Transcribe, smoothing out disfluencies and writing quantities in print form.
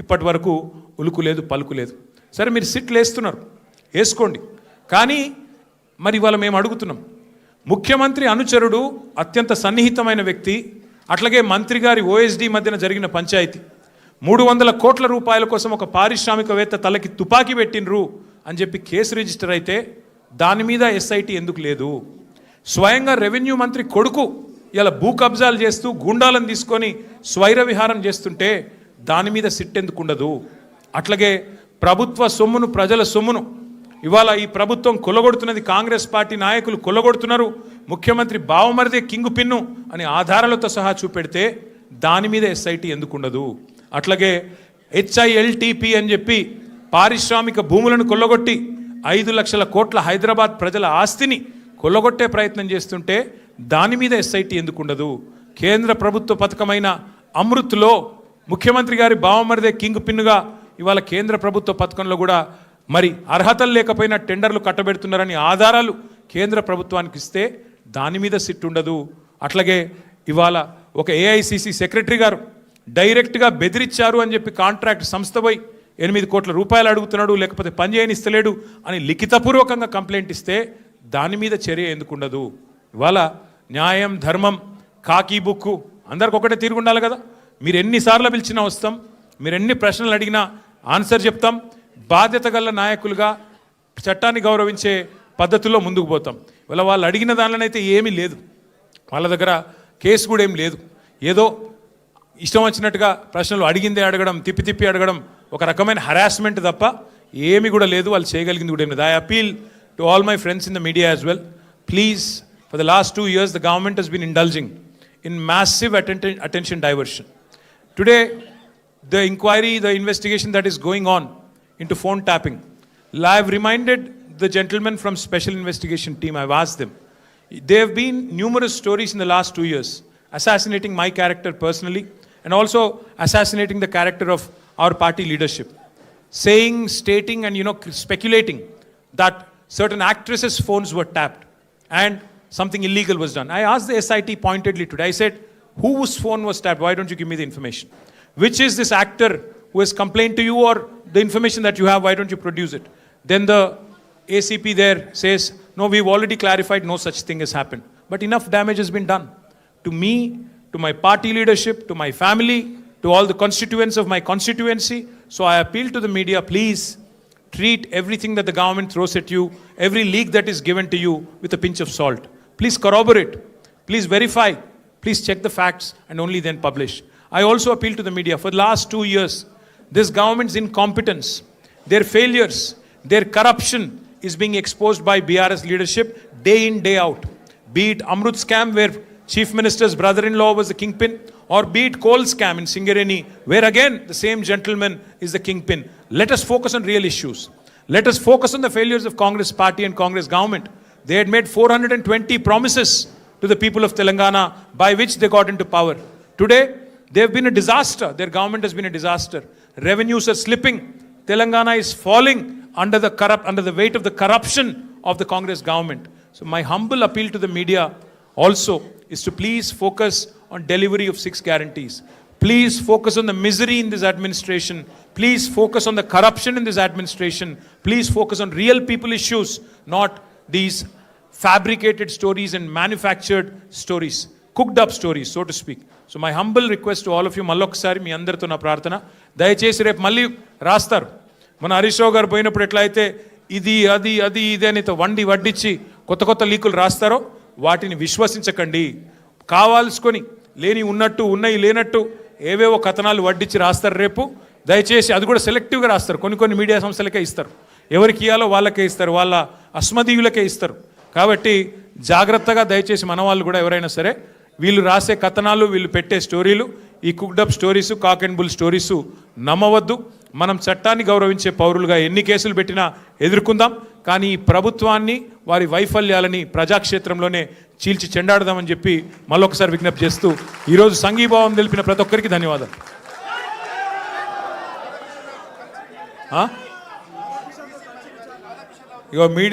ఇప్పటి వరకు ఉలుకు లేదు పలుకు లేదు. సరే మీరు సిట్లు వేస్తున్నారు, వేసుకోండి. కానీ మరి ఇవాళ మేము అడుగుతున్నాం, ముఖ్యమంత్రి అనుచరుడు అత్యంత సన్నిహితమైన వ్యక్తి, అట్లాగే మంత్రి గారి ఓఎస్డీ మధ్యన జరిగిన పంచాయతీ 300 కోట్ల రూపాయల కోసం ఒక పారిశ్రామికవేత్త తలకి తుపాకీ పెట్టినరు అని చెప్పి కేసు రిజిస్టర్ అయితే దాని మీద ఎస్ఐటి ఎందుకు లేదు? స్వయంగా రెవెన్యూ మంత్రి కొడుకు ఇలా భూ కబ్జాలు చేస్తూ గుండాలను తీసుకొని స్వైర విహారం చేస్తుంటే దాని మీద సిట్ ఎందుకు ఉండదు? అట్లాగే ప్రభుత్వ సొమ్మును, ప్రజల సొమ్మును ఇవాళ ఈ ప్రభుత్వం కొల్లగొడుతున్నది, కాంగ్రెస్ పార్టీ నాయకులు కొల్లగొడుతున్నారు, ముఖ్యమంత్రి బావమరిదే కింగు పిన్ను అని ఆధారాలతో సహా చూపెడితే దాని మీద ఎస్ఐటి ఎందుకు ఉండదు? అట్లాగే HILTP అని చెప్పి పారిశ్రామిక భూములను కొల్లగొట్టి 5 లక్షల కోట్ల హైదరాబాద్ ప్రజల ఆస్తిని కొల్లగొట్టే ప్రయత్నం చేస్తుంటే దాని మీద ఎస్ఐటి ఎందుకు ఉండదు? కేంద్ర ప్రభుత్వ పథకమైన అమృత్లో ముఖ్యమంత్రి గారి బావమరిదే కింగ్ పిన్నుగా ఇవాళ కేంద్ర ప్రభుత్వ పథకంలో కూడా మరి అర్హతలు లేకపోయినా టెండర్లు కట్టబెడుతున్నారని ఆధారాలు కేంద్ర ప్రభుత్వానికి ఇస్తే దాని మీద సిట్ ఉండదు. అట్లాగే ఇవాళ ఒక AICC సెక్రటరీ గారు డైరెక్ట్గా బెదిరించారు అని చెప్పి కాంట్రాక్ట్ సంస్థ పోయి 8 కోట్ల రూపాయలు అడుగుతున్నాడు, లేకపోతే పని చేయనిస్తలేడు అని లిఖితపూర్వకంగా కంప్లైంట్ ఇస్తే దాని మీద చర్య ఎందుకు ఉండదు? ఇవాళ న్యాయం, ధర్మం, కాకి బుక్కు అందరికి ఒకటే తీరు ఉండాలి కదా. మీరు ఎన్నిసార్లు పిలిచినా వస్తాం, మీరు ఎన్ని ప్రశ్నలు అడిగినా ఆన్సర్ చెప్తాం. బాధ్యత గల నాయకులుగా చట్టాన్ని గౌరవించే పద్ధతుల్లో ముందుకు పోతాం. ఇవాళ వాళ్ళు అడిగిన దానిలోనైతే ఏమీ లేదు, వాళ్ళ దగ్గర కేసు కూడా ఏం లేదు. ఏదో ఇష్టం వచ్చినట్టుగా ప్రశ్నలు అడిగిందే అడగడం, తిప్పి తిప్పి అడగడం ఒక రకమైన హరాస్మెంట్ తప్ప ఏమి కూడా లేదు. వాళ్ళు చేయగలిగింది కూడా ఏమి లేదు. I appeal to all my friends in the media as well, please, for the last 2 years the government has been indulging in massive attention diversion. Today the inquiry, the investigation that is going on into phone tapping, I have reminded the gentlemen from special investigation team, I have asked them, there have been numerous stories in the last 2 years assassinating my character personally and also assassinating the character of our party leadership, saying, stating and speculating that certain actresses' phones were tapped and something illegal was done. I asked the SIT pointedly today, I said, whose phone was tapped? Why don't you give me the information? Which is this actor who has complained to you, or the information that you have, why don't you produce it? Then the ACP there says, no, we've already clarified, no such thing has happened. But enough damage has been done to me, to my party leadership, to my family, to all the constituents of my constituency. So I appeal to the media, please treat everything that the government throws at you, every leak that is given to you, with a pinch of salt. Please corroborate, please verify, please check the facts and only then publish. I also appeal to the media, for the last 2 years, this government's incompetence, their failures, their corruption is being exposed by BRS leadership day in, day out. Be it Amrut scam, where Chief Minister's brother-in-law was the kingpin, or be it coal scam in Singareni, where again the same gentleman is the kingpin. Let us focus on real issues. Let us focus on the failures of Congress party and Congress government. They had made 420 promises to the people of Telangana by which they got into power. Today, they have been a disaster. Their government has been a disaster. Revenues are slipping. Telangana is falling under the weight of the corruption of the Congress government. So my humble appeal to the media also is to please focus on delivery of 6 guarantees. Please focus on the misery in this administration. Please focus on the corruption in this administration. Please focus on real people issues, not these fabricated stories and manufactured stories, cooked up stories, so to speak. So my humble request to all of you, మళ్ళొకసారి మీ అందరితో నా ప్రార్థన, దయచేసి రేపు మళ్ళీ రాస్తారు. మన హరీష్ రావు గారు పోయినప్పుడు ఎట్లయితే ఇది అది అది ఇది అని వడ్డించి కొత్త లీకులు రాస్తారో వాటిని విశ్వసించకండి. కావాల్సుకొని లేని ఉన్నట్టు, ఉన్నాయి లేనట్టు ఏవేవో కథనాలు వడ్డించి రాస్తారు రేపు. దయచేసి అది కూడా సెలెక్టివ్గా రాస్తారు. కొన్ని మీడియా సంస్థలకే ఇస్తారు, ఎవరికి ఇవ్వాలో వాళ్ళకే ఇస్తారు, వాళ్ళ అస్మదీయులకే ఇస్తారు. కాబట్టి జాగ్రత్తగా దయచేసి మన వాళ్ళు కూడా ఎవరైనా సరే వీళ్ళు రాసే కథనాలు, వీళ్ళు పెట్టే స్టోరీలు, ఈ cooked up stories, cock and bull stories నమ్మవద్దు. మనం చట్టాన్ని గౌరవించే పౌరులుగా ఎన్ని కేసులు పెట్టినా ఎదుర్కొందాం. కానీ ఈ ప్రభుత్వాన్ని, వారి వైఫల్యాలని ప్రజాక్షేత్రంలోనే చీల్చి చెండాడదామని చెప్పి మళ్ళొకసారి విజ్ఞప్తి చేస్తూ ఈరోజు సంఘీభావం తెలిపిన ప్రతి ఒక్కరికి ధన్యవాదాలు. ఇగో మీడియా